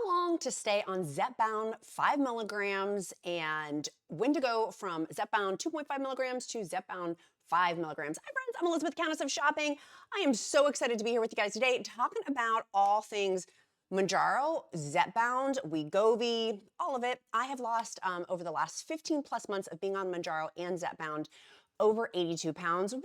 long to stay on Zepbound 5 milligrams and when to go from Zepbound 2.5 milligrams to Zepbound 5 milligrams. Hi friends, I'm Elizabeth, Countess of Shopping. I am so excited to be here with you guys today talking about all things Mounjaro, Zepbound, WEGOVY, all of it. I have lost over the last 15 plus months of being on Mounjaro and Zepbound over 82 pounds. Woo!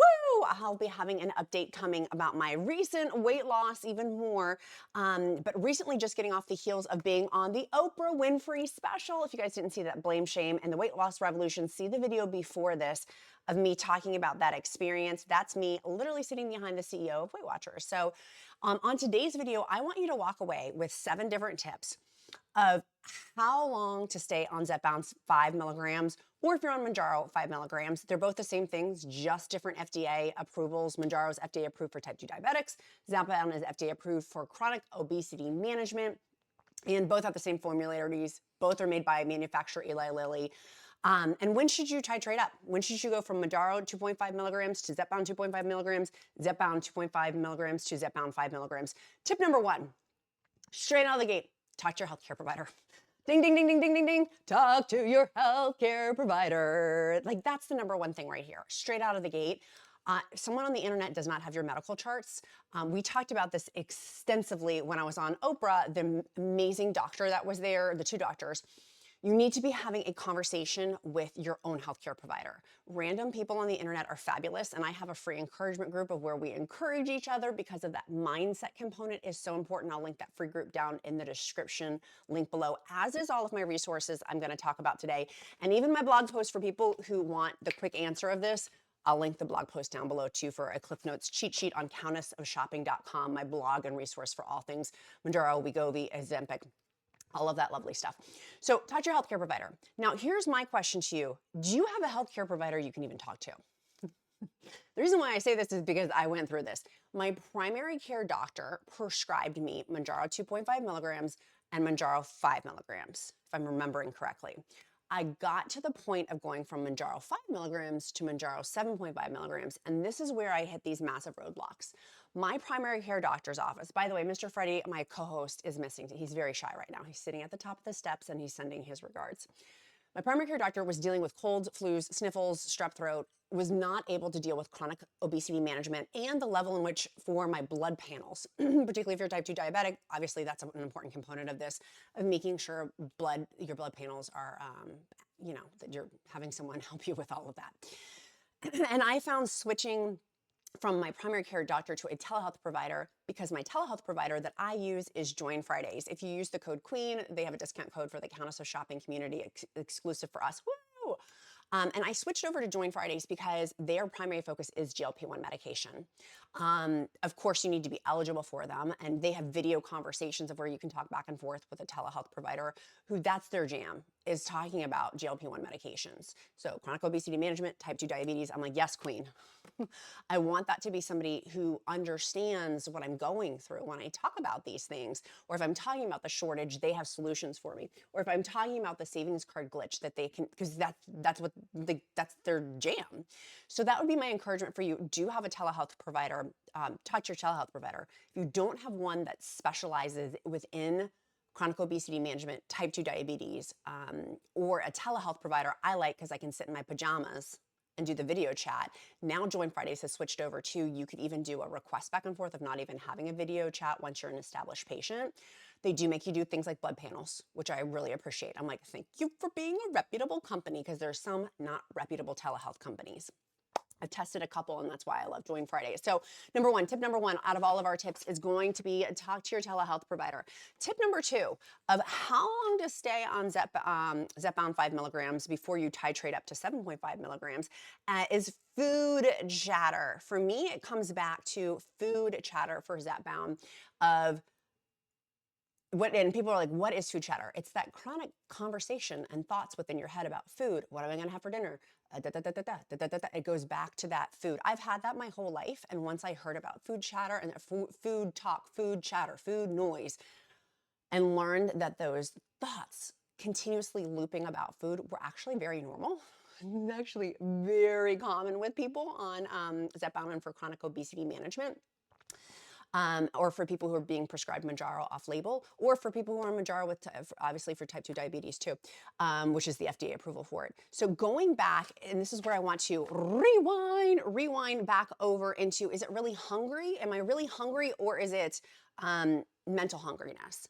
I'll be having an update coming about my recent weight loss even more. But recently just getting off the heels of being on the Oprah Winfrey special. If you guys didn't see that Blame, Shame, and the Weight Loss Revolution, see the video before this of me talking about that experience. That's me literally sitting behind the CEO of Weight Watchers. So on today's video, I want you to walk away with 7 different tips of how long to stay on Zepbound 5 milligrams, or if you're on Mounjaro 5 milligrams, they're both the same things, just different FDA approvals. Mounjaro is FDA approved for type 2 diabetics. Zepbound is FDA approved for chronic obesity management, and both have the same formulators. Both are made by manufacturer Eli Lilly. And when should you titrate up? When should you go from Mounjaro 2.5 milligrams to Zepbound 2.5 milligrams, Zepbound 2.5 milligrams to Zepbound 5 milligrams? Tip number 1, straight out of the gate, talk to your healthcare provider. Ding, ding, ding, ding, ding, ding, ding. Talk to your healthcare provider. Like, that's the number 1 thing right here, straight out of the gate. Someone on the internet does not have your medical charts. We talked about this extensively when I was on Oprah, the amazing doctor that was there, the 2 doctors. You need to be having a conversation with your own healthcare provider. Random people on the internet are fabulous, and I have a free encouragement group of where we encourage each other because of that mindset component is so important. I'll link that free group down in the description link below, as is all of my resources I'm going to talk about today. And even my blog post for people who want the quick answer of this. I'll link the blog post down below too for a Cliff Notes cheat sheet on countessofshopping.com, my blog and resource for all things Mounjaro, WEGOVY, Ozempic, all of that lovely stuff. So talk to your healthcare provider. Now, here's my question to you. Do you have a healthcare provider you can even talk to? The reason why I say this is because I went through this. My primary care doctor prescribed me Mounjaro 2.5 milligrams and Mounjaro 5 milligrams, if I'm remembering correctly. I got to the point of going from Mounjaro 5 milligrams to Mounjaro 7.5 milligrams, and this is where I hit these massive roadblocks. My primary care doctor's office, by the way, Mr. Freddie, my co-host, is missing. He's very shy right now. He's sitting at the top of the steps and he's sending his regards. My primary care doctor was dealing with colds, flus, sniffles, strep throat, was not able to deal with chronic obesity management and the level in which for my blood panels, particularly if you're type 2 diabetic, obviously that's an important component of this, of making sure your blood panels are, that you're having someone help you with all of that. And I found switching from my primary care doctor to a telehealth provider, because my telehealth provider that I use is Join Fridays. If you use the code QUEEN, they have a discount code for the Countess of Shopping community exclusive for us. Woo! And I switched over to Join Fridays because their primary focus is GLP-1 medication. Of course, you need to be eligible for them, and they have video conversations of where you can talk back and forth with a telehealth provider who that's their jam, is talking about GLP-1 medications. So chronic obesity management, type 2 diabetes, I'm like, yes, queen. I want that to be somebody who understands what I'm going through when I talk about these things, or if I'm talking about the shortage, they have solutions for me, or if I'm talking about the savings card glitch that they can, because that's their jam. So that would be my encouragement for you. Do have a telehealth provider, talk to your telehealth provider. If you don't have one that specializes within chronic obesity management, type 2 diabetes, or a telehealth provider I like because I can sit in my pajamas and do the video chat. Now Join Fridays has switched over to, you could even do a request back and forth of not even having a video chat once you're an established patient. They do make you do things like blood panels, which I really appreciate. I'm like, thank you for being a reputable company, because there's some not reputable telehealth companies. I've tested a couple, and that's why I love Join Fridays. So tip number one out of all of our tips is going to be talk to your telehealth provider. Tip number 2 of how long to stay on Zepbound 5 milligrams before you titrate up to 7.5 milligrams is food chatter. For me, it comes back to food chatter for Zepbound of and people are like, what is food chatter? It's that chronic conversation and thoughts within your head about food. What am I going to have for dinner? It goes back to that food. I've had that my whole life. And once I heard about food chatter and food talk, food chatter, food noise, and learned that those thoughts continuously looping about food were actually very normal. Actually very common with people on Zepbound and for chronic obesity management. or for people who are being prescribed Mounjaro off-label, or for people who are on Mounjaro with, obviously for type 2 diabetes too, which is the FDA approval for it. So going back, and this is where I want to rewind back over into, is it really hungry? Am I really hungry, or is it mental hungriness?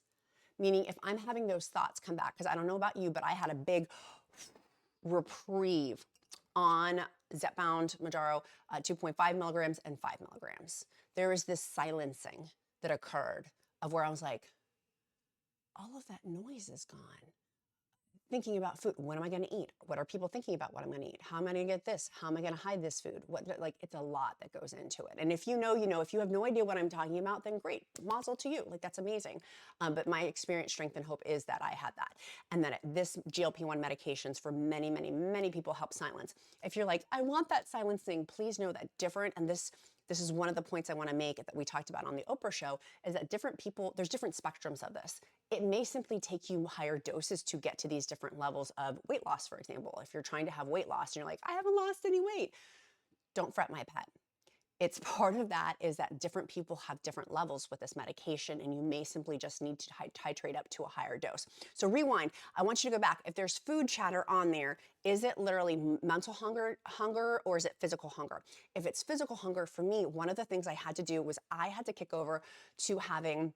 Meaning if I'm having those thoughts come back, because I don't know about you, but I had a big reprieve on Zepbound Mounjaro 2.5 milligrams and 5 milligrams. There was this silencing that occurred of where I was like, all of that noise is gone. Thinking about food. What am I going to eat? What are people thinking about what I'm going to eat? How am I going to get this? How am I going to hide this food? Like, it's a lot that goes into it. And if you know, you know. If you have no idea what I'm talking about, then great. Mazel to you. Like, that's amazing. But my experience, strength, and hope is that I had that. And that this GLP-1 medications for many, many, many people help silence. If you're like, I want that silencing, please know that different. And this is one of the points I want to make that we talked about on the OPRAH show, is that different people, there's different spectrums of this. It may simply take you higher doses to get to these different levels of weight loss, for example. If you're trying to have weight loss and you're like, I haven't lost any weight, don't fret, my pet. It's part of that is that different people have different levels with this medication, and you may simply just need to titrate up to a higher dose. So rewind. I want you to go back. If there's food chatter on there, is it literally mental hunger, or is it physical hunger? If it's physical hunger, for me, one of the things I had to do was I had to kick over to having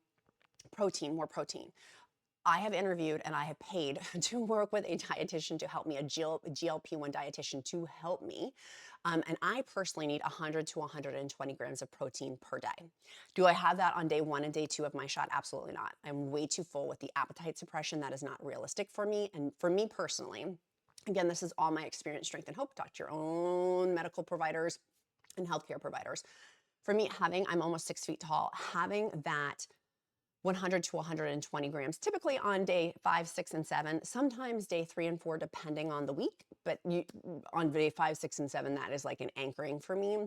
protein, more protein. I have interviewed and I have paid to work with a dietitian to help me, a GLP-1 dietitian to help me. And I personally need 100 to 120 grams of protein per day. Do I have that on day 1 and day 2 of my shot? Absolutely not. I'm way too full with the appetite suppression. That is not realistic for me. And for me personally, again, this is all my experience, strength, and hope. Talk to your own medical providers and healthcare providers. For me, I'm almost 6 feet tall, having that 100 to 120 grams, typically on day 5, 6, and 7, sometimes day 3 and 4, depending on the week. But on day 5, 6, and 7, that is like an anchoring for me,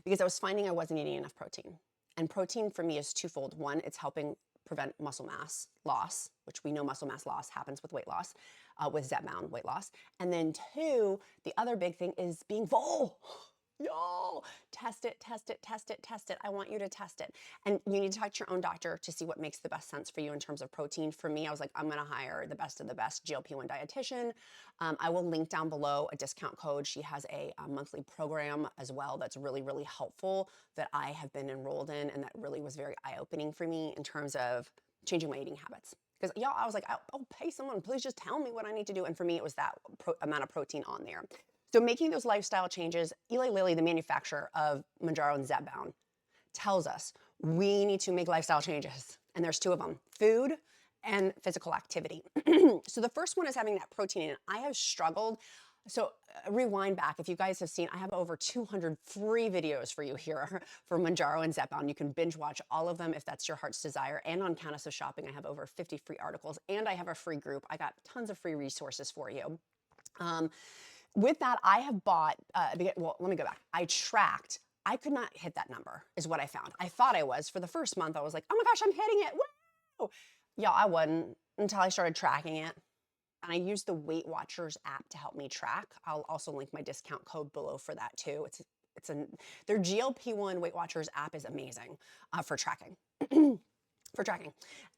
because I was finding I wasn't eating enough protein. And protein for me is twofold. One, it's helping prevent muscle mass loss, which we know muscle mass loss happens with weight loss, with Zepbound weight loss. And then 2, the other big thing is being full. Y'all, test it, test it, test it, test it. I want you to test it. And you need to talk to your own doctor to see what makes the best sense for you in terms of protein. For me, I was like, I'm going to hire the best of the best GLP-1 dietitian. I will link down below a discount code. She has a monthly program as well that's really, really helpful that I have been enrolled in, and that really was very eye-opening for me in terms of changing my eating habits. Because y'all, I was like, I'll pay someone, please just tell me what I need to do. And for me, it was that amount of protein on there. So making those lifestyle changes, Eli Lilly, the manufacturer of Mounjaro and Zepbound, tells us we need to make lifestyle changes. And there's 2 of them, food and physical activity. So the first one is having that protein in. I have struggled. So rewind back. If you guys have seen, I have over 200 free videos for you here for Mounjaro and Zepbound. You can binge watch all of them if that's your heart's desire. And on Countess of Shopping, I have over 50 free articles, and I have a free group. I got tons of free resources for you. With that, I have bought, well, let me go back. I tracked. I could not hit that number, is what I found. I thought I was. For the first month, I was like, oh my gosh, I'm hitting it. Woo! Y'all, I wasn't until I started tracking it. And I used the Weight Watchers app to help me track. I'll also link my discount code below for that too. Their GLP-1 Weight Watchers app is amazing for tracking.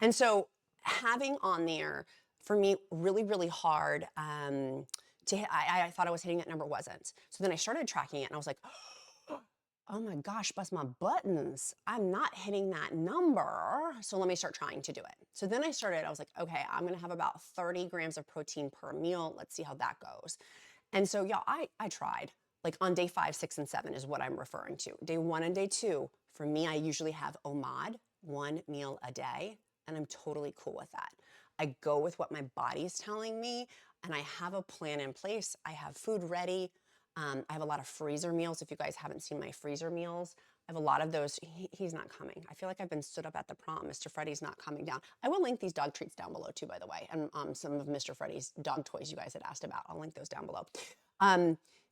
And so having on there, for me, really, really hard to hit. I thought I was hitting that number, wasn't. So then I started tracking it and I was like, oh my gosh, bust my buttons. I'm not hitting that number. So let me start trying to do it. So then I was like, okay, I'm going to have about 30 grams of protein per meal. Let's see how that goes. And so, y'all, I tried. Like on day 5, 6, and 7 is what I'm referring to. Day 1 and day 2, for me, I usually have OMAD, 1 meal a day, and I'm totally cool with that. I go with what my body's telling me, and I have a plan in place. I have food ready. I have a lot of freezer meals. If you guys haven't seen my freezer meals, I have a lot of those. He's not coming. I feel like I've been stood up at the prom. Mr. Freddie's not coming down. I will link these dog treats down below too, by the way, and some of Mr. Freddie's dog toys you guys had asked about. I'll link those down below.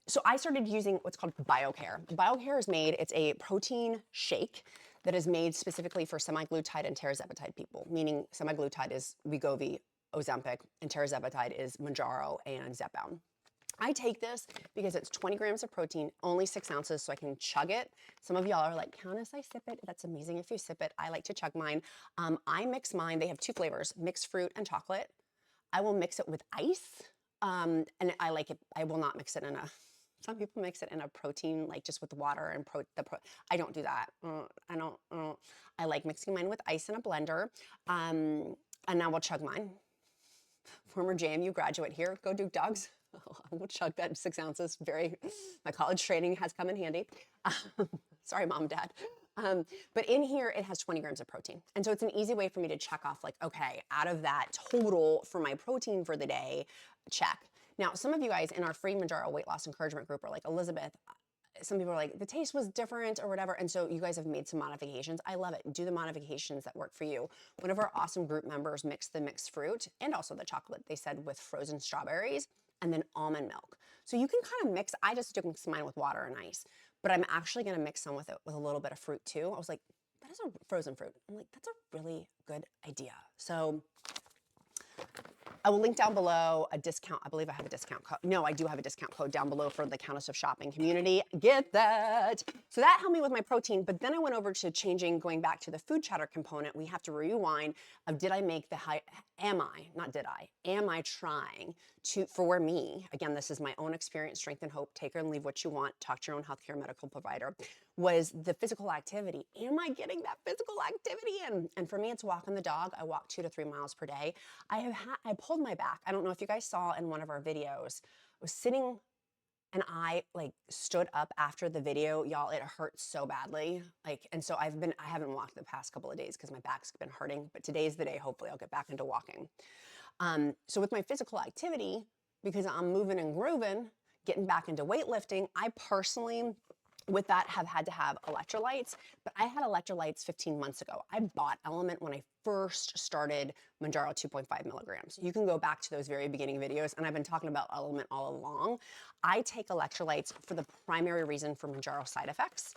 So I started using what's called Biocare. Biocare is made, it's a protein shake that is made specifically for semaglutide and tirzepatide people, meaning semaglutide is WEGOVY, Ozempic, and tirzepatide is Mounjaro and Zepbound. I take this because it's 20 grams of protein, only 6 ounces, so I can chug it. Some of y'all are like, Countess, I sip it. That's amazing if you sip it. I like to chug mine. I mix mine. They have 2 flavors, mixed fruit and chocolate. I will mix it with ice, and I like it. I will not mix it in a, some people mix it in a protein, like just with water and I don't do that. I like mixing mine with ice in a blender, and now we'll chug mine. Former JMU graduate here, go Duke Dogs. I will chug that 6 ounces. My college training has come in handy. Sorry, Mom, Dad. But in here, it has 20 grams of protein. And so it's an easy way for me to check off like, okay, out of that total for my protein for the day, check. Now, some of you guys in our free Mounjaro weight loss encouragement group are like, Elizabeth, some people are like, the taste was different or whatever. And so you guys have made some modifications. I love it. Do the modifications that work for you. One of our awesome group members mixed the mixed fruit and also the chocolate, they said, with frozen strawberries and then almond milk. So you can kind of mix, I just mix mine with water and ice, but I'm actually gonna mix some with it with a little bit of fruit too. I was like, that is a frozen fruit. I'm like, that's a really good idea. So I will link down below a discount. I believe I have a discount code. No, I do have a discount code down below for the Countess of Shopping community. Get that. So that helped me with my protein, but then I went over to going back to the food chatter component. We have to rewind of did I make the high, am I trying to, for me, again, this is my own experience, strength and hope, take or and leave what you want, talk to your own healthcare medical provider, was the physical activity. Am I getting that physical activity in? And for me, it's walking the dog. I walk 2 to 3 miles per day. I pulled my back. I don't know if you guys saw in one of our videos, I was sitting and I like stood up after the video. Y'all, it hurt so badly. Like, and so I haven't walked the past couple of days because my back's been hurting, but today's the day, hopefully I'll get back into walking. So with my physical activity, because I'm moving and grooving, getting back into weightlifting, I personally, with that, have had to have electrolytes, but I had electrolytes 15 months ago. I bought LMNT when I first started Mounjaro 2.5 milligrams. You can go back to those very beginning videos, and I've been talking about LMNT all along. I take electrolytes for the primary reason for Mounjaro side effects.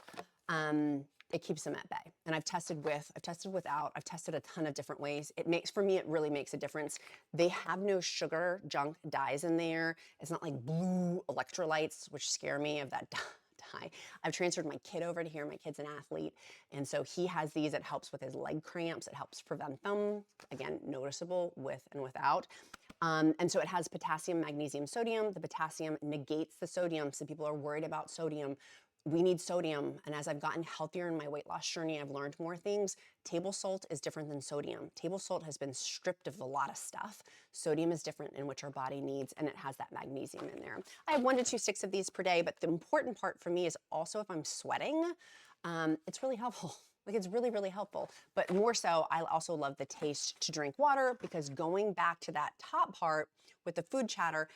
It keeps them at bay. And I've tested with, I've tested without, I've tested a ton of different ways. It makes, for me, it really makes a difference. They have no sugar, junk, dyes in there. It's not like blue electrolytes, which scare me of that dye. I've transferred my kid over to here. My kid's an athlete. And so he has these. It helps with his leg cramps. It helps prevent them. Again, noticeable with and without. And so it has potassium, magnesium, sodium. The potassium negates the sodium. So people are worried about sodium. We need sodium, and as I've gotten healthier in my weight loss journey, I've learned more things. Table salt is different than sodium. Table salt has been stripped of a lot of stuff. Sodium is different in which our body needs, and it has that magnesium in there. I have 1 to 2 sticks of these per day, but the important part for me is also if I'm sweating, it's really helpful. Like it's really, really helpful. But more so, I also love the taste to drink water because going back to that top part with the food chatter,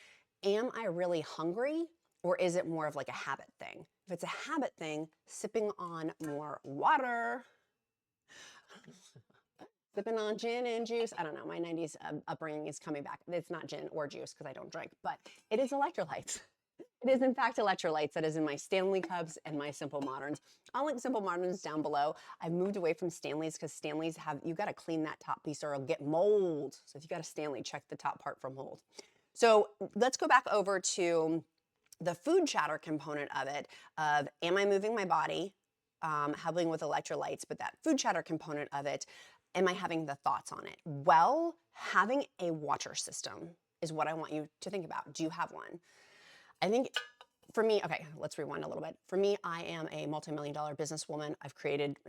am I really hungry? Or is it more of like a habit thing? If it's a habit thing, sipping on more water, sipping on gin and juice. I don't know, my 90s upbringing is coming back. It's not gin or juice because I don't drink, but it is electrolytes. It is in fact electrolytes that is in my Stanley cups and my Simple Moderns. I'll link Simple Moderns down below. I've moved away from Stanley's because Stanley's you gotta clean that top piece or it'll get mold. So if you got a Stanley, check the top part for mold. So let's go back over to the food chatter component of it, of am I moving my body, helping with electrolytes, but that food chatter component of it, am I having the thoughts on it? Well, having a watcher system is what I want you to think about. Do you have one? I think for me, okay, let's rewind a little bit. For me, I am a multi-million-dollar businesswoman. I've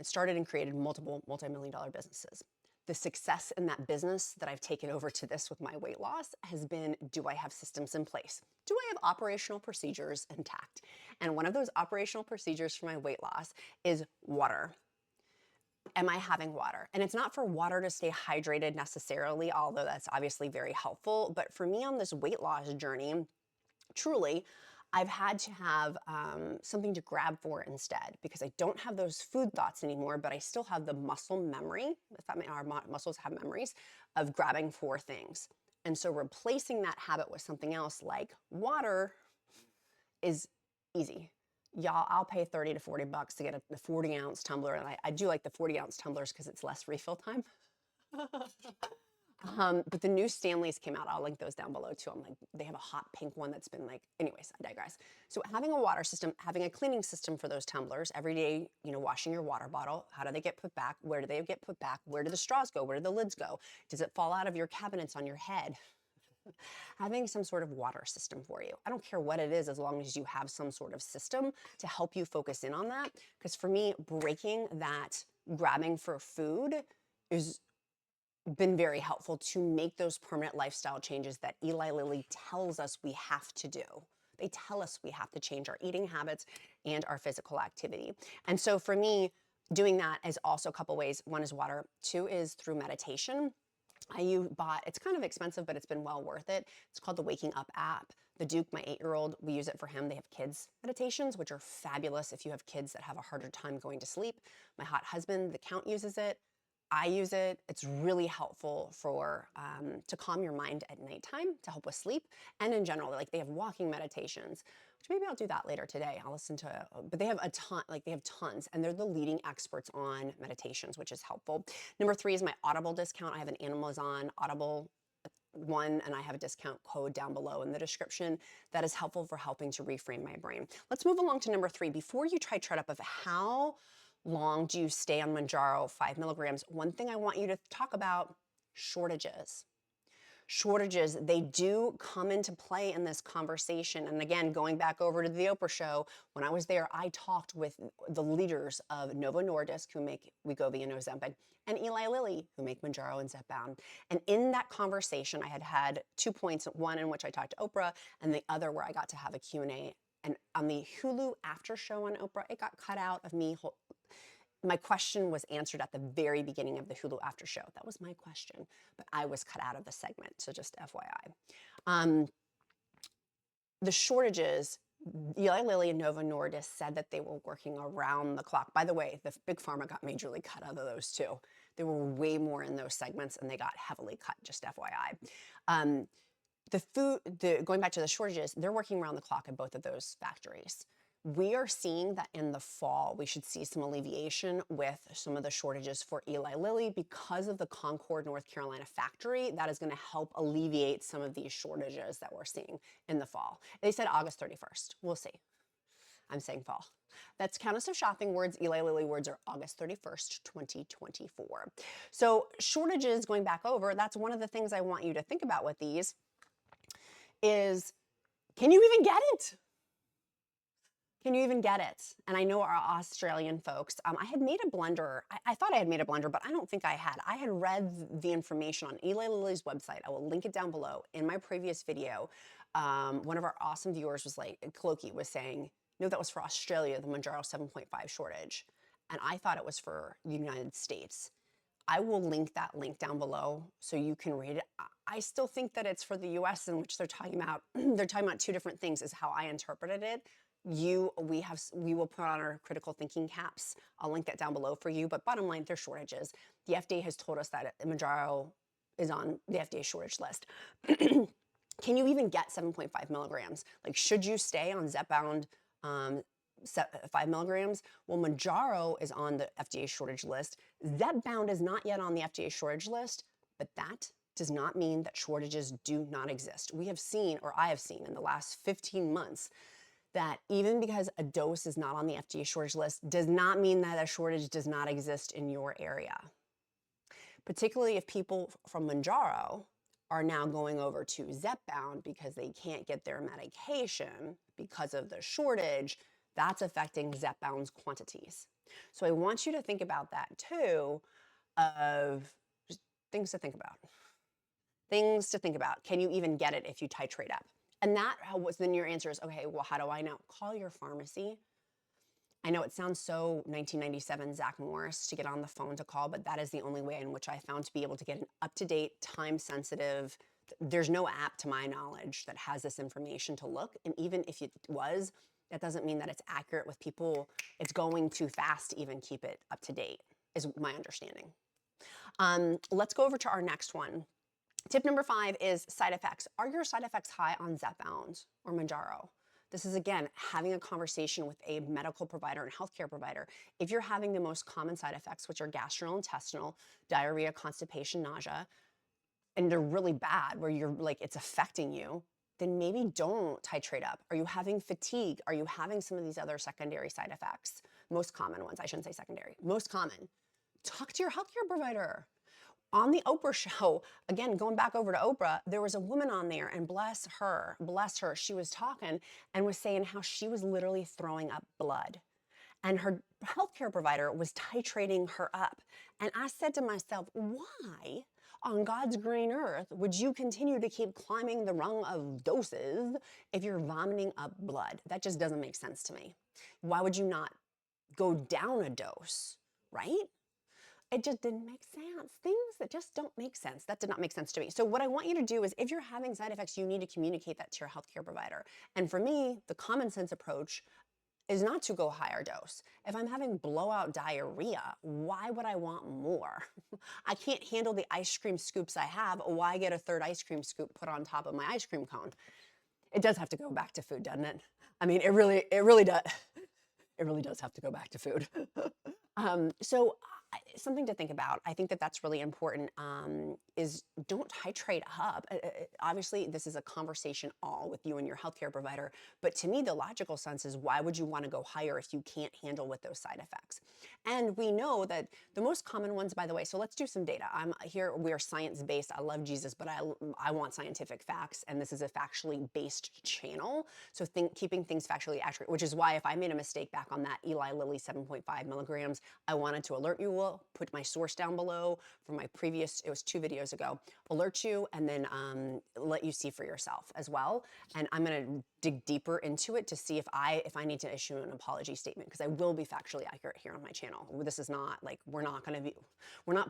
started and created multiple multi-million-dollar businesses. The success in that business that I've taken over to this with my weight loss has been, do I have systems in place? Do I have operational procedures intact? And one of those operational procedures for my weight loss is water. Am I having water? And it's not for water to stay hydrated necessarily, although that's obviously very helpful. But for me on this weight loss journey, truly, I've had to have something to grab for instead because I don't have those food thoughts anymore, but I still have the muscle memory, if that our muscles have memories, of grabbing for things. And so replacing that habit with something else like water is easy. Y'all, I'll pay 30 to 40 bucks to get a 40-ounce tumbler, and I do like the 40-ounce tumblers because it's less refill time. But the new Stanleys came out. I'll link those down below too. I'm like, they have a hot pink one that's been like, anyways, I digress. So having a water system, having a cleaning system for those tumblers every day, you know, washing your water bottle. How do they get put back? Where do they get put back? Where do the straws go? Where do the lids go? Does it fall out of your cabinets on your head? Having some sort of water system for you. I don't care what it is, as long as you have some sort of system to help you focus in on that. Because for me, breaking that grabbing for food is been very helpful to make those permanent lifestyle changes that Eli Lilly tells us we have to do. They tell us we have to change our eating habits and our physical activity. And so for me, doing that is also a couple ways. One is water. Two is through meditation. It's kind of expensive, but it's been well worth it. It's called the Waking Up app. The Duke, my 8-year-old, we use it for him. They have kids meditations, which are fabulous if you have kids that have a harder time going to sleep. My hot husband, the Count, uses it. I use it. It's really helpful for to calm your mind at nighttime, to help with sleep, and in general, like they have walking meditations, which maybe I'll do that later today. I'll listen to, but they have a ton, like they have tons, and they're the leading experts on meditations, which is helpful. Number 3 is my Audible discount. I have an Amazon Audible one, and I have a discount code down below in the description that is helpful for helping to reframe my brain. Let's move along to number 3. Before you try up of how long do you stay on Mounjaro 5 milligrams, one thing I want you to talk about: shortages. Shortages, they do come into play in this conversation. And again, going back over to the Oprah show, when I was there, I talked with the leaders of Novo Nordisk, who make WEGOVY and Ozempic, and Eli Lilly, who make Mounjaro and Zepbound. And in that conversation, I had 2 points, one in which I talked to Oprah, and the other where I got to have a Q&A. And on the HULU after show on Oprah, it got cut out of me. My question was answered at the very beginning of the HULU after show. That was my question, but I was cut out of the segment, so just FYI. The shortages, Eli Lilly and Novo Nordisk said that they were working around the clock. By the way, the big pharma got majorly cut out of those too. There were way more in those segments, and they got heavily cut, just FYI. Going back to the shortages, they're working around the clock at both of those factories. We are seeing that in the fall, we should see some alleviation with some of the shortages for Eli Lilly because of the Concord, North Carolina factory. That is going to help alleviate some of these shortages that we're seeing in the fall. They said August 31st. We'll see. I'm saying fall. That's Countess of Shopping words. Eli Lilly words are August 31st, 2024. So shortages, going back over, that's one of the things I want you to think about with these is, can you even get it? Can you even get it? And I know our Australian folks, I had made a blunder. I thought I had made a blunder, but I don't think I had. I had read the information on Eli Lilly's website. I will link it down below. In my previous video, one of our awesome viewers was like, Cloaky was saying, no, that was for Australia, the Mounjaro 7.5 shortage. And I thought it was for the United States. I will link that link down below so you can read it. I still think that it's for the US, in which they're talking about, two different things, is how I interpreted it. We will put on our critical thinking caps. I'll link that down below for you. But bottom line, there's shortages. The FDA has told us that Mounjaro is on the FDA shortage list. Can you even get 7.5 milligrams? Like, should you stay on Zepbound 5 milligrams? Well, Mounjaro is on the FDA shortage list. Zepbound is not yet on the FDA shortage list, but that does not mean that shortages do not exist. We have seen, or I have seen in the last 15 months, that even because a dose is not on the FDA shortage list does not mean that a shortage does not exist in your area. Particularly if people from Mounjaro are now going over to Zepbound because they can't get their medication because of the shortage, that's affecting Zepbound's quantities. So I want you to think about that too, of just things to think about. Things to think about. Can you even get it if you titrate up? And that was then your answer is, okay, well, how do I know? Call your pharmacy. I know it sounds so 1997 Zach Morris to get on the phone to call, but that is the only way in which I found to be able to get an up-to-date, time-sensitive, there's no app to my knowledge that has this information to look. And even if it was, that doesn't mean that it's accurate with people. It's going too fast to even keep it up to date, is my understanding. Let's go over to our next one. Tip number 5 is side effects. Are your side effects high on Zepbound or Mounjaro? This is, again, having a conversation with a medical provider and healthcare provider. If you're having the most common side effects, which are gastrointestinal, diarrhea, constipation, nausea, and they're really bad where you're like, it's affecting you, then maybe don't titrate up. Are you having fatigue? Are you having some of these other secondary side effects? Most common ones, I shouldn't say secondary, most common. Talk to your healthcare provider. On the OPRAH show, again, going back over to OPRAH, there was a woman on there, and bless her, she was talking and was saying how she was literally throwing up blood. And her healthcare provider was titrating her up. And I said to myself, why on God's green earth would you continue to keep climbing the rung of doses if you're vomiting up blood? That just doesn't make sense to me. Why would you not go down a dose, right? It just didn't make sense. Things that just don't make sense. That did not make sense to me. So what I want you to do is, if you're having side effects, you need to communicate that to your healthcare provider. And for me, the common sense approach is not to go higher dose. If I'm having blowout diarrhea, why would I want more? I can't handle the ice cream scoops I have. Why get a third ice cream scoop put on top of my ice cream cone? It does have to go back to food, doesn't it? I mean, it really does. It really does have to go back to food. So something to think about, I think that that's really important, is don't titrate up. Obviously, this is a conversation all with you and your healthcare provider, but to me, the logical sense is, why would you want to go higher if you can't handle with those side effects? And we know that the most common ones, by the way, so let's do some data. I'm here, we're science-based. I love Jesus, but I want scientific facts, and this is a factually based channel. So keeping things factually accurate, which is why if I made a mistake back on that Eli Lilly 7.5 milligrams, I wanted to alert you. Will put my source down below from my previous, it was 2 videos ago, alert you, and then let you see for yourself as well. And I'm going to dig deeper into it to see if I need to issue an apology statement, because I will be factually accurate here on my channel. This is not like, we're not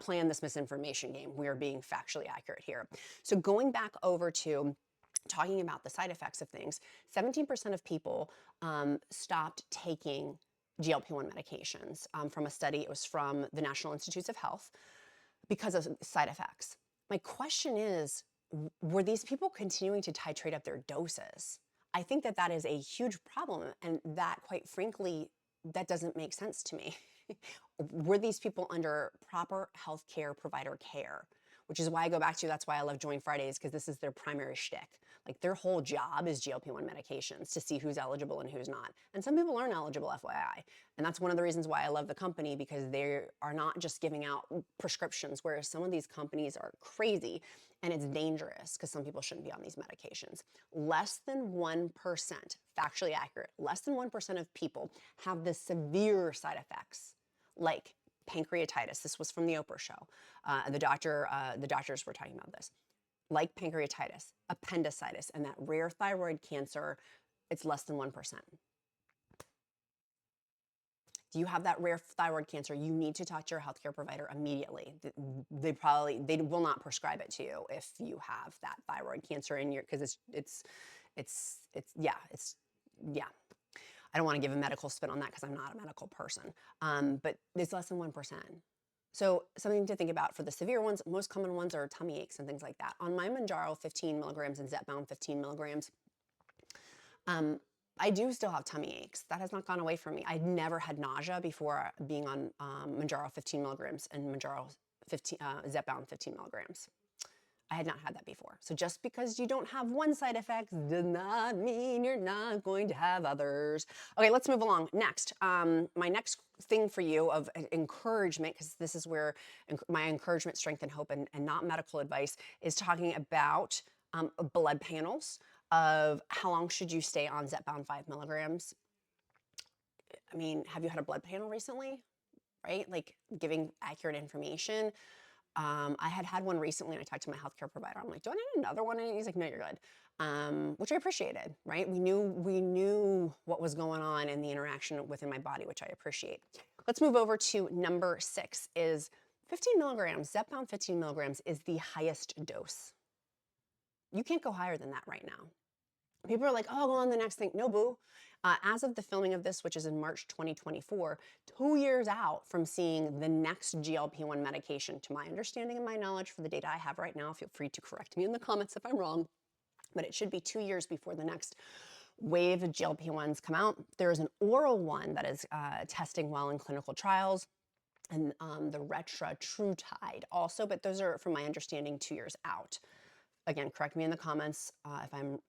playing this misinformation game. We are being factually accurate here. So going back over to talking about the side effects of things, 17% of people stopped taking GLP-1 medications from a study. It was from the National Institutes of Health, because of side effects. My question is, were these people continuing to titrate up their doses? I think that that is a huge problem, and that, quite frankly, that doesn't make sense to me. Were these people under proper healthcare provider care? Which is why I go back to, that's why I love Join Fridays, because this is their primary shtick. Like, their whole job is GLP-1 medications, to see who's eligible and who's not. And some people aren't eligible, FYI. And that's one of the reasons why I love the company, because they are not just giving out prescriptions, whereas some of these companies are crazy, and it's dangerous because some people shouldn't be on these medications. Less than 1%, factually accurate, less than 1% of people have the severe side effects, like pancreatitis. This was from the OPRAH show. The doctors were talking about this. Like pancreatitis, appendicitis, and that rare thyroid cancer, it's less than 1%. Do you have that rare thyroid cancer? You need to talk to your healthcare provider immediately. They will not prescribe it to you if you have that thyroid cancer in your, because yeah. I don't want to give a medical spin on that because I'm not a medical person, but it's less than 1%. So something to think about for the severe ones. Most common ones are tummy aches and things like that. On my Mounjaro 15 milligrams and Zepbound 15 milligrams, I do still have tummy aches. That has not gone away from me. I'd never had nausea before being on Mounjaro 15 milligrams and Zepbound 15 milligrams. I had not had that before. So just because you don't have one side effect does not mean you're not going to have others. Okay, let's move along. Next, my next thing for you of encouragement, because this is where my encouragement, strength, and hope, and not medical advice, is talking about blood panels of how long should you stay on Zepbound 5 milligrams. I mean, have you had a blood panel recently? Right? Like, giving accurate information. I had one recently, and I talked to my healthcare provider. I'm like, do I need another one? And he's like, no, you're good. Which I appreciated, right? We knew what was going on in the interaction within my body, which I appreciate. Let's move over to number 6, is 15 milligrams. Zepbound 15 milligrams is the highest dose. You can't go higher than that right now. People are like, oh, go on the next thing. No, boo. As of the filming of this, which is in March 2024, 2 years out from seeing the next GLP-1 medication, to my understanding and my knowledge, for the data I have right now, feel free to correct me in the comments if I'm wrong, but it should be 2 years before the next wave of GLP-1s come out. There is an oral one that is testing well in clinical trials. and the Retrotrutide also, but those are, from my understanding, 2 years out. Again, correct me in the comments if I'm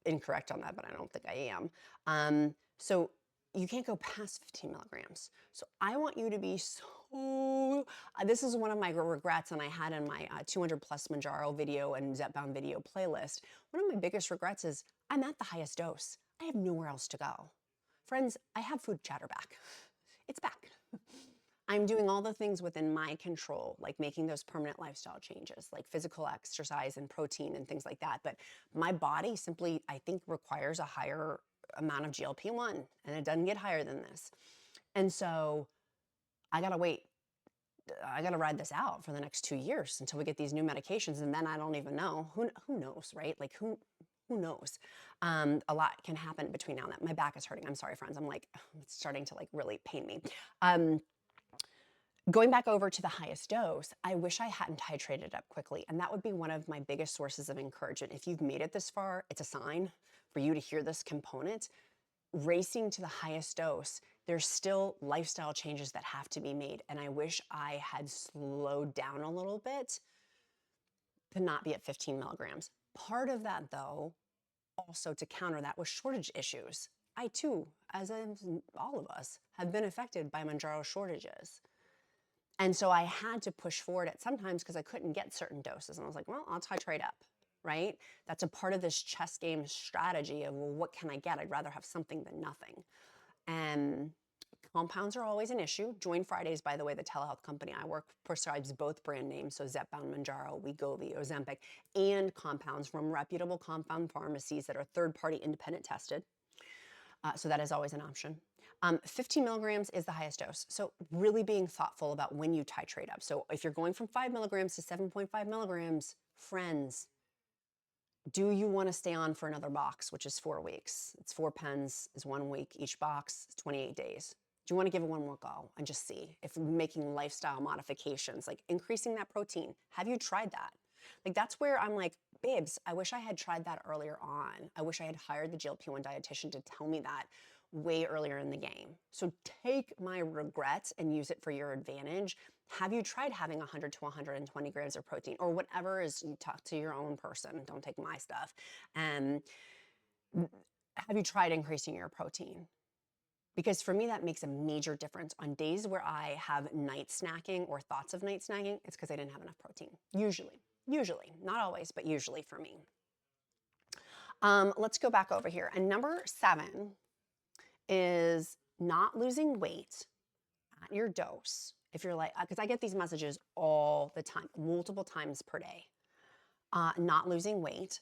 incorrect on that, but I don't think I am. So you can't go past 15 milligrams. So I want you to be so, this is one of my regrets, and I had in my 200 plus Mounjaro video and Zepbound video playlist. One of my biggest regrets is I'm at the highest dose. I have nowhere else to go. Friends, I have food chatter back. It's back. I'm doing all the things within my control, like making those permanent lifestyle changes, like physical exercise and protein and things like that. But my body simply, I think, requires a higher amount of GLP-1, and it doesn't get higher than this. And so I gotta wait. I gotta ride this out for the next 2 years until we get these new medications, and then I don't even know. Who knows, right? Like who knows? A lot can happen between now and then. My back is hurting. I'm sorry, friends. I'm like, it's starting to like really pain me. Going back over to the highest dose, I wish I hadn't titrated up quickly. And that would be one of my biggest sources of encouragement. If you've made it this far, it's a sign for you to hear this component. Racing to the highest dose, there's still lifestyle changes that have to be made. And I wish I had slowed down a little bit to not be at 15 milligrams. Part of that, though, also to counter that was shortage issues. I too, as all of us, have been affected by Mounjaro shortages. And so I had to push forward at sometimes because I couldn't get certain doses. And I was like, well, I'll titrate up, right? That's a part of this chess game strategy of, well, what can I get? I'd rather have something than nothing. And compounds are always an issue. Join Fridays, by the way, the telehealth company I work prescribes both brand names, so Zepbound, Mounjaro, WEGOVY, Ozempic, and compounds from reputable compound pharmacies that are third-party independent tested. So that is always an option. 15 milligrams is the highest dose. So really being thoughtful about when you titrate up. So if you're going from 5 milligrams to 7.5 milligrams, friends, do you want to stay on for another box, which is 4 weeks? It's 4 pens, is 1 week. Each box is 28 days. Do you want to give it one more go and just see if making lifestyle modifications, like increasing that protein? Have you tried that? Like that's where I'm like, babes, I wish I had tried that earlier on. I wish I had hired the GLP-1 dietitian to tell me that way earlier in the game. So take my regret and use it for your advantage. Have you tried having 100 to 120 grams of protein or whatever is, you talk to your own person, don't take my stuff. And have you tried increasing your protein? Because for me, that makes a major difference. On days where I have night snacking or thoughts of night snacking, it's because I didn't have enough protein. Usually, not always, but usually for me. Let's go back over here. And number 7 is not losing weight at your dose. If you're like, because I get these messages all the time, multiple times per day, not losing weight,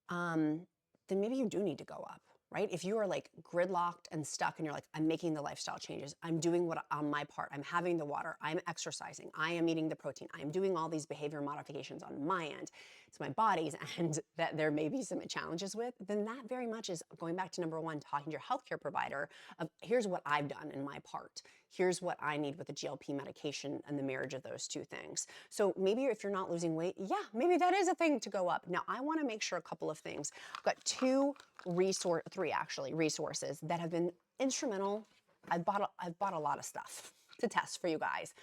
then maybe you do need to go up, right? If you are like gridlocked and stuck and you're like, I'm making the lifestyle changes, I'm doing what on my part, I'm having the water, I'm exercising, I am eating the protein, I'm doing all these behavior modifications on my end, it's my body's end that there may be some challenges with, then that very much is going back to number 1, talking to your healthcare provider of here's what I've done in my part. Here's what I need with the GLP medication and the marriage of those two things. So maybe if you're not losing weight, yeah, maybe that is a thing to go up. Now, I want to make sure a couple of things. I've got 3 actually resources that have been instrumental. I've bought a lot of stuff to test for you guys.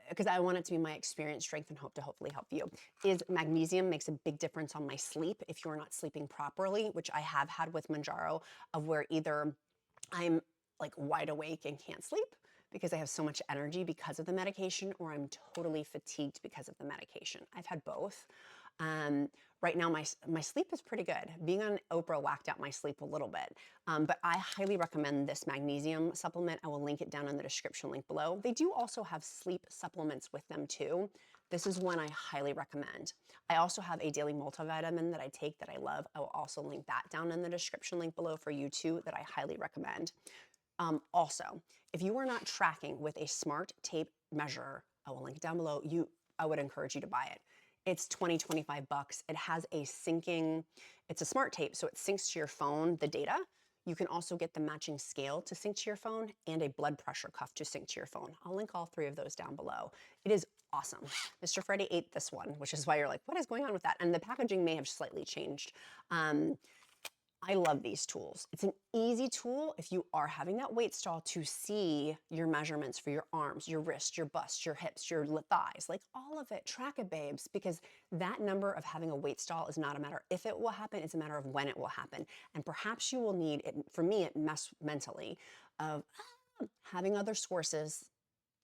Because I want it to be my experience, strength, and hope to hopefully help you. Is magnesium makes a big difference on my sleep if you're not sleeping properly, which I have had with Mounjaro, of where either I'm like wide awake and can't sleep because I have so much energy because of the medication, or I'm totally fatigued because of the medication. I've had both. Right now, my sleep is pretty good. Being on OPRAH whacked out my sleep a little bit, but I highly recommend this magnesium supplement. I will link it down in the description link below. They do also have sleep supplements with them too. This is one I highly recommend. I also have a daily multivitamin that I take that I love. I will also link that down in the description link below for you too, that I highly recommend. Also, if you are not tracking with a smart tape measure, I will link it down below. I would encourage you to buy it. It's $20-25. It has a syncing, it's a smart tape, so it syncs to your phone, the data. You can also get the matching scale to sync to your phone and a blood pressure cuff to sync to your phone. I'll link all 3 of those down below. It is awesome. Mr. Freddy ate this one, which is why you're like, what is going on with that? And the packaging may have slightly changed. I love these tools. It's an easy tool if you are having that weight stall to see your measurements for your arms, your wrists, your bust, your hips, your thighs, like all of it. Track it, babes, because that number of having a weight stall is not a matter if it will happen, it's a matter of when it will happen. And perhaps you will need it, for me, it mess mentally of having other sources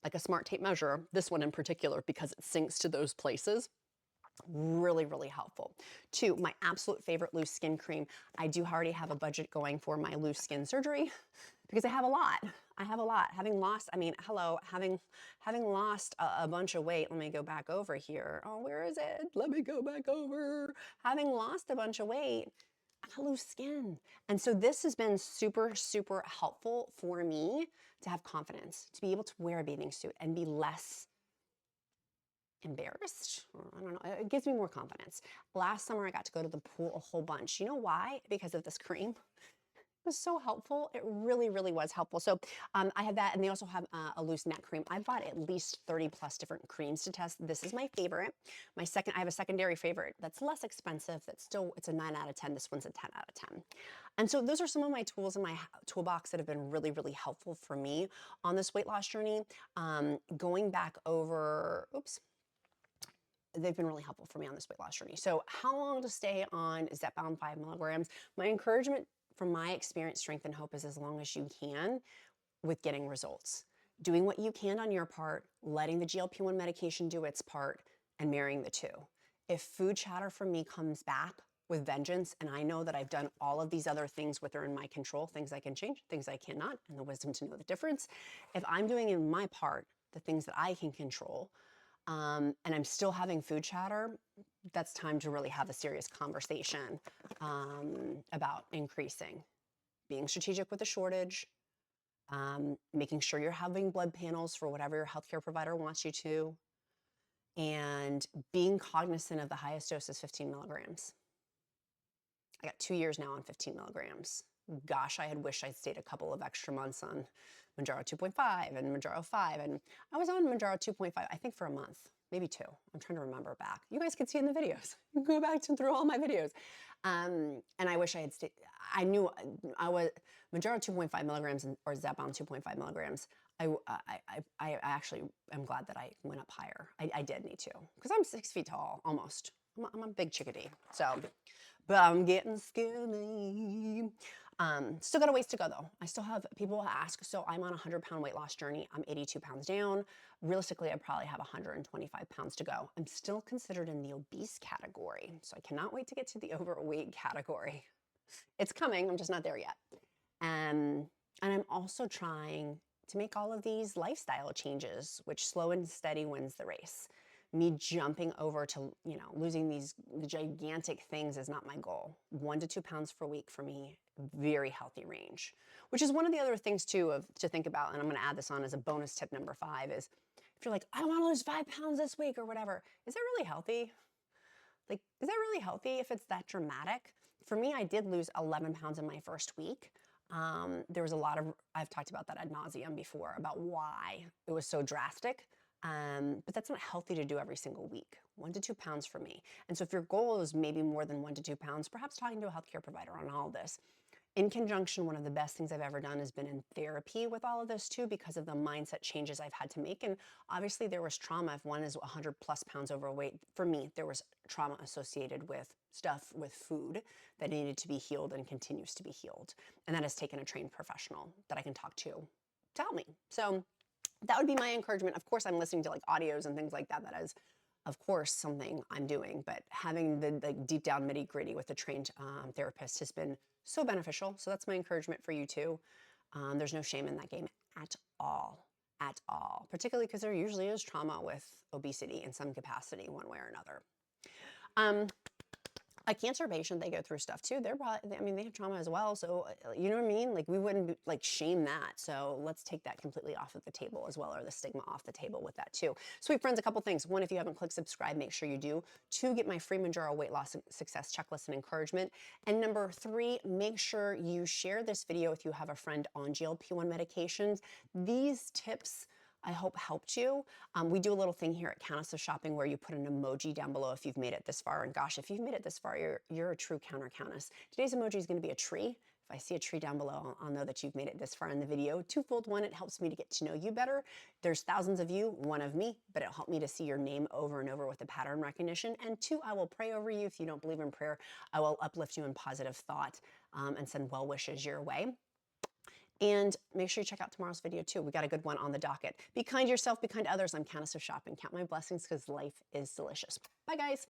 like a smart tape measure, this one in particular, because it syncs to those places. Really, really helpful. 2, my absolute favorite loose skin cream. I do already have a budget going for my loose skin surgery because I have a lot. I have a lot. Having lost, I mean, hello, having lost a bunch of weight. Let me go back over here. Oh, where is it? Let me go back over. Having lost a bunch of weight, I have loose skin. And so this has been super, super helpful for me to have confidence, to be able to wear a bathing suit and be less embarrassed, or I don't know, it gives me more confidence. Last summer I got to go to the pool a whole bunch. You know why? Because of this cream. It was so helpful. It really, really was helpful. So I have that, and they also have a loose neck cream. I've bought at least 30 plus different creams to test. This is my favorite. I have a secondary favorite that's less expensive. That's still, it's a 9 out of 10. This one's a 10 out of 10. And so those are some of my tools in my toolbox that have been really, really helpful for me on this weight loss journey. Going back over, they've been really helpful for me on this weight loss journey. So how long to stay on Zepbound 5 mg? My encouragement from my experience, strength, and hope is as long as you can with getting results. Doing what you can on your part, letting the GLP-1 medication do its part, and marrying the two. If food chatter from me comes back with vengeance, and I know that I've done all of these other things which are in my control, things I can change, things I cannot, and the wisdom to know the difference. If I'm doing in my part the things that I can control, and I'm still having food chatter, that's time to really have a serious conversation about increasing, being strategic with the shortage, making sure you're having blood panels for whatever your healthcare provider wants you to, and being cognizant of the highest dose is 15 milligrams. I got 2 years now on 15 milligrams. Gosh, I had wished I'd stayed a couple of extra months on Mounjaro 2.5 and Mounjaro 5. And I was on Mounjaro 2.5, I think for a month, maybe 2. I'm trying to remember back. You guys can see in the videos. You can go back through all my videos. And I wish I had stayed. I knew I was Mounjaro 2.5 milligrams or Zepbound 2.5 milligrams. I actually am glad that I went up higher. I did need to, because I'm 6 feet tall, almost. I'm a big chickadee. So, but I'm getting skinny. Still got a ways to go though. I still have, people ask, so I'm on a 100-pound weight loss journey. I'm 82 pounds down. Realistically, I probably have 125 pounds to go. I'm still considered in the obese category. So I cannot wait to get to the overweight category. It's coming, I'm just not there yet. And I'm also trying to make all of these lifestyle changes, which slow and steady wins the race. Me jumping over to, losing these gigantic things is not my goal. 1 to 2 pounds per week for me, very healthy range, which is one of the other things too to think about. And I'm going to add this on as a bonus tip number 5 is if you're like, I want to lose 5 pounds this week or whatever, is that really healthy? Like, is that really healthy if it's that dramatic? For me, I did lose 11 pounds in my first week. There was a lot of, I've talked about that ad nauseum before about why it was so drastic. But that's not healthy to do every single week. 1 to 2 pounds for me. And so if your goal is maybe more than 1 to 2 pounds, perhaps talking to a healthcare provider on all this. In conjunction, one of the best things I've ever done has been in therapy with all of this too, because of the mindset changes I've had to make. And obviously there was trauma. If one is 100 plus pounds overweight, for me, there was trauma associated with stuff with food that needed to be healed and continues to be healed. And that has taken a trained professional that I can talk to help me. So that would be my encouragement. Of course, I'm listening to like audios and things like that. That is, of course, something I'm doing. But having the deep down nitty gritty with a trained therapist has been so beneficial. So that's my encouragement for you too. There's no shame in that game at all, particularly because there usually is trauma with obesity in some capacity, one way or another. A cancer patient, they go through stuff too. They're probably, they have trauma as well. So, you know what I mean? Like, we wouldn't like shame that. So let's take that completely off of the table as well, or the stigma off the table with that too. Sweet friends, a couple things. 1, if you haven't clicked subscribe, make sure you do. 2, get my free Mounjaro weight loss success checklist and encouragement. And number 3, make sure you share this video if you have a friend on GLP-1 medications. These tips I hope helped you. We do a little thing here at Countess of Shopping where you put an emoji down below if you've made it this far. And gosh, if you've made it this far, you're a true counter Countess. Today's emoji is going to be a tree. If I see a tree down below, I'll know that you've made it this far in the video. Twofold: one, it helps me to get to know you better. There's thousands of you, one of me, but it'll help me to see your name over and over with the pattern recognition. And two, I will pray over you. If you don't believe in prayer, I will uplift you in positive thought and send well wishes your way. And make sure you check out tomorrow's video too. We got a good one on the docket. Be kind to yourself, be kind to others. I'm Countess of Shopping. Count my blessings because life is delicious. Bye, guys.